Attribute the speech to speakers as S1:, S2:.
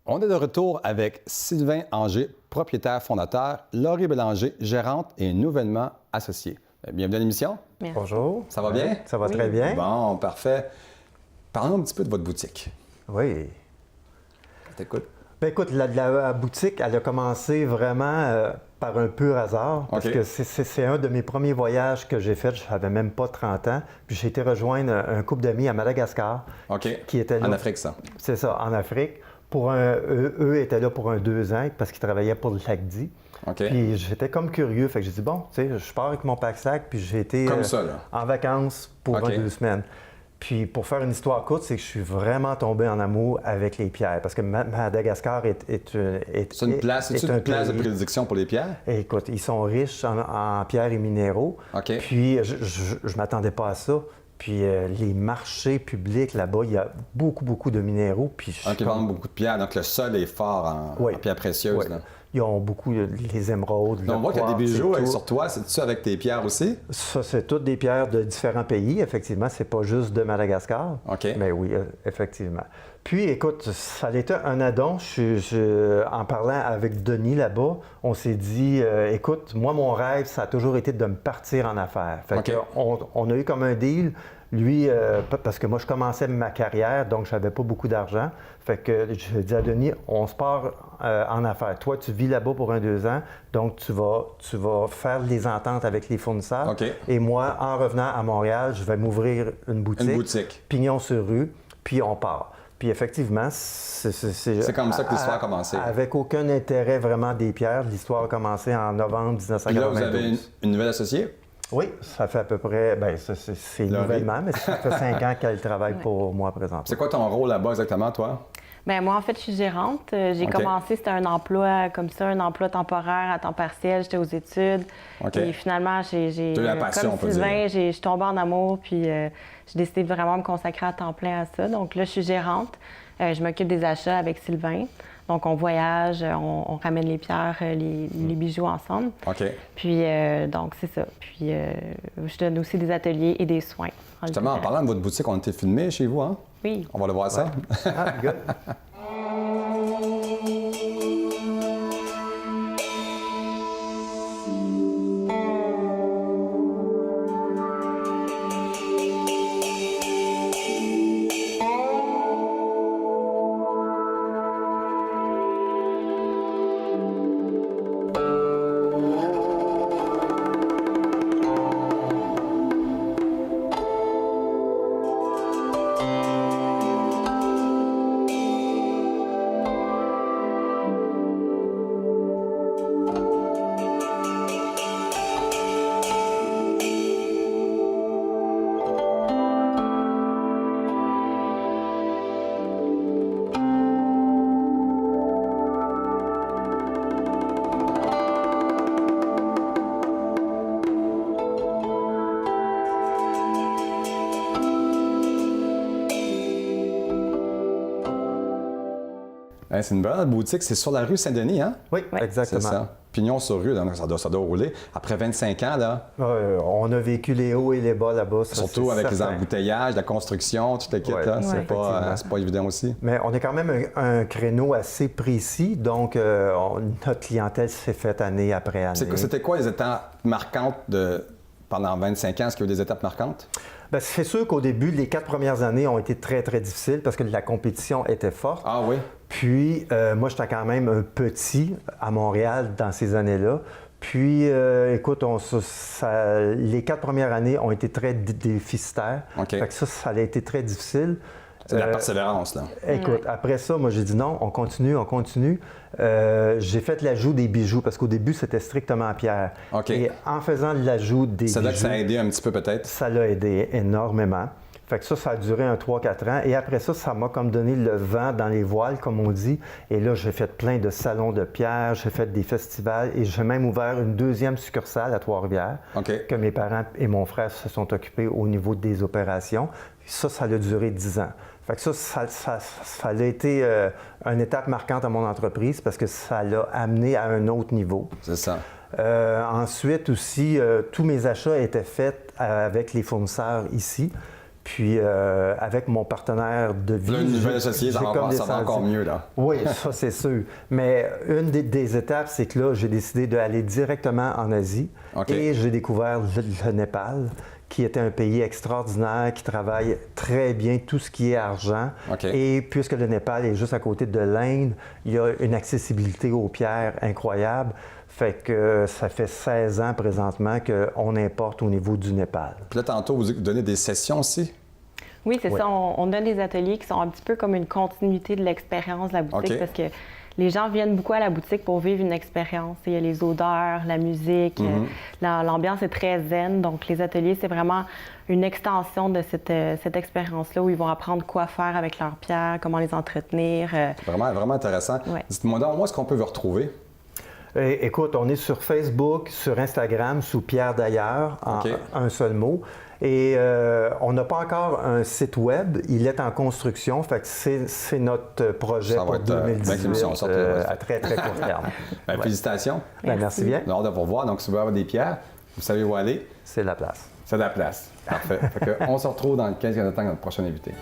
S1: On est de retour avec Sylvain Anger, propriétaire fondateur, Laurie Bélanger, gérante et nouvellement associée. Bienvenue à l'émission.
S2: Merci.
S3: Bonjour.
S1: Ça va bien?
S3: Ça va très bien.
S1: Bon, parfait. Parlons un petit peu de votre boutique.
S3: Oui.
S1: Je t'écoute.
S3: Bien, écoute, la boutique, elle a commencé vraiment par un pur hasard. Parce que c'est un de mes premiers voyages que j'ai fait. Je n'avais même pas 30 ans. Puis j'ai été rejoindre un couple d'amis à Madagascar.
S1: OK.
S3: Qui était là.
S1: En Afrique, ça.
S3: C'est ça, en Afrique. Eux étaient là pour 2 ans parce qu'ils travaillaient pour le Lacdi.
S1: OK.
S3: Puis j'étais comme curieux. Fait que j'ai dit, bon, tu sais, je pars avec mon pack-sac. Puis j'ai été
S1: Comme ça, là.
S3: en vacances pour 2 semaines. Puis pour faire une histoire courte, c'est que je suis vraiment tombé en amour avec les pierres. Parce que Madagascar est
S1: une place de prédilection pour les pierres?
S3: Écoute, ils sont riches en pierres et minéraux.
S1: OK.
S3: Puis je ne m'attendais pas à ça. Puis les marchés publics là-bas, il y a beaucoup de minéraux. Puis
S1: ils vendent beaucoup de pierres, donc le sol est fort en pierres précieuses.
S3: Oui.
S1: Là.
S3: Ils ont beaucoup les émeraudes.
S1: Donc on voit qu'il y a des bijoux sur toi. C'est-tu avec tes pierres aussi?
S3: Ça, c'est toutes des pierres de différents pays, effectivement. C'est pas juste de Madagascar.
S1: OK.
S3: Mais oui, effectivement. Puis, écoute, ça a été un addon. En parlant avec Denis là-bas, on s'est dit, écoute, moi, mon rêve, ça a toujours été de me partir en affaires. Fait que on a eu comme un deal. Lui, parce que moi, je commençais ma carrière, donc je n'avais pas beaucoup d'argent. Fait que je dis à Denis, on se part en affaires. Toi, tu vis là-bas pour 2 ans, donc tu vas faire les ententes avec les fournisseurs.
S1: OK.
S3: Et moi, en revenant à Montréal, je vais m'ouvrir une boutique. Pignon sur rue, puis on part. Puis effectivement, c'est
S1: comme ça que l'histoire a commencé.
S3: Avec aucun intérêt vraiment des pierres, l'histoire a commencé en novembre 1992.
S1: Puis là, vous avez une nouvelle associée?
S3: Oui, ça fait à peu près, bien, c'est nouvellement, mais ça fait 5 ans qu'elle travaille pour moi présentement.
S1: C'est quoi ton rôle là-bas exactement, toi?
S2: Bien, moi, en fait, je suis gérante. J'ai commencé, c'était un emploi comme ça, un emploi temporaire à temps partiel. J'étais aux études. Et finalement, j'ai
S1: eu la passion,
S2: comme Sylvain, je suis tombée en amour, puis j'ai décidé de vraiment me consacrer à temps plein à ça. Donc là, je suis gérante. Je m'occupe des achats avec Sylvain. Donc, on voyage, on ramène les pierres, les bijoux ensemble.
S1: OK.
S2: Puis, donc, c'est ça. Puis, je donne aussi des ateliers et des soins.
S1: Justement, en parlant de votre boutique, on a été filmé chez vous, hein?
S2: Oui.
S1: On va aller voir ça.
S3: Ah, good.
S1: C'est une belle boutique. C'est sur la rue Saint-Denis, hein?
S3: Oui, exactement.
S1: C'est ça. Pignon sur rue, donc ça doit rouler. Après 25 ans, là.
S3: On a vécu les hauts et les bas là-bas.
S1: Surtout avec les embouteillages, la construction, tout le kit, là. C'est pas évident aussi.
S3: Mais on est quand même un créneau assez précis, donc notre clientèle s'est faite année après année.
S1: C'était quoi les étapes marquantes pendant 25 ans? Est-ce qu'il y a eu des étapes marquantes?
S3: Bien, c'est sûr qu'au début, les 4 premières années ont été très, très difficiles parce que la compétition était forte.
S1: Ah oui?
S3: Puis, moi, j'étais quand même un petit à Montréal dans ces années-là. Puis, écoute, les 4 premières années ont été très déficitaires.
S1: Okay.
S3: Fait que ça a été très difficile.
S1: C'est de la persévérance, là.
S3: Écoute, après ça, moi, j'ai dit non, on continue. J'ai fait l'ajout des bijoux parce qu'au début, c'était strictement en pierre.
S1: Okay.
S3: Et en faisant l'ajout des bijoux...
S1: Ça a aidé un petit peu, peut-être?
S3: Ça l'a aidé énormément. Fait que ça a duré 3-4 ans. Et après ça, ça m'a comme donné le vent dans les voiles, comme on dit. Et là, j'ai fait plein de salons de pierre, j'ai fait des festivals et j'ai même ouvert une 2e succursale à Trois-Rivières que mes parents et mon frère se sont occupés au niveau des opérations. Ça a duré 10 ans. Fait que ça a été une étape marquante à mon entreprise parce que ça l'a amené à un autre niveau.
S1: C'est ça.
S3: Ensuite aussi, tous mes achats étaient faits avec les fournisseurs ici. Puis avec mon partenaire de vie...
S1: Là, une nouvelle associée, ça va encore mieux, là.
S3: Oui, ça c'est sûr. Mais une des étapes, c'est que là, j'ai décidé d'aller directement en Asie.
S1: OK.
S3: Et j'ai découvert le Népal, qui était un pays extraordinaire, qui travaille très bien tout ce qui est argent.
S1: OK.
S3: Et puisque le Népal est juste à côté de l'Inde, il y a une accessibilité aux pierres incroyable. Fait que ça fait 16 ans présentement qu'on importe au niveau du Népal.
S1: Puis là, tantôt, vous donnez des sessions aussi?
S2: Oui, c'est
S3: Oui.
S2: ça. On donne des ateliers qui sont un petit peu comme une continuité de l'expérience de la boutique
S1: OK.
S2: parce que les gens viennent beaucoup à la boutique pour vivre une expérience. Il y a les odeurs, la musique, l'ambiance est très zen. Donc, les ateliers, c'est vraiment une extension de cette expérience-là où ils vont apprendre quoi faire avec leurs pierres, comment les entretenir.
S1: Vraiment, vraiment intéressant.
S2: Ouais.
S1: Dites-moi donc, où est-ce qu'on peut vous retrouver?
S3: Écoute, on est sur Facebook, sur Instagram, sous Pierre Dailleur, en
S1: OK.
S3: un seul mot. Et on n'a pas encore un site web, il est en construction, fait que c'est notre projet
S1: Ça va
S3: pour
S1: être, bien que
S3: 2018
S1: l'émission sorte,
S3: à très, très court terme.
S1: Ben, félicitations.
S3: Ben, merci bien,
S1: On a hâte de vous revoir. Donc, si vous voulez avoir des pierres, vous savez où aller.
S3: c'est la place.
S1: C'est de la place. Parfait. Fait que, on se retrouve dans quelques temps avec notre prochain invité.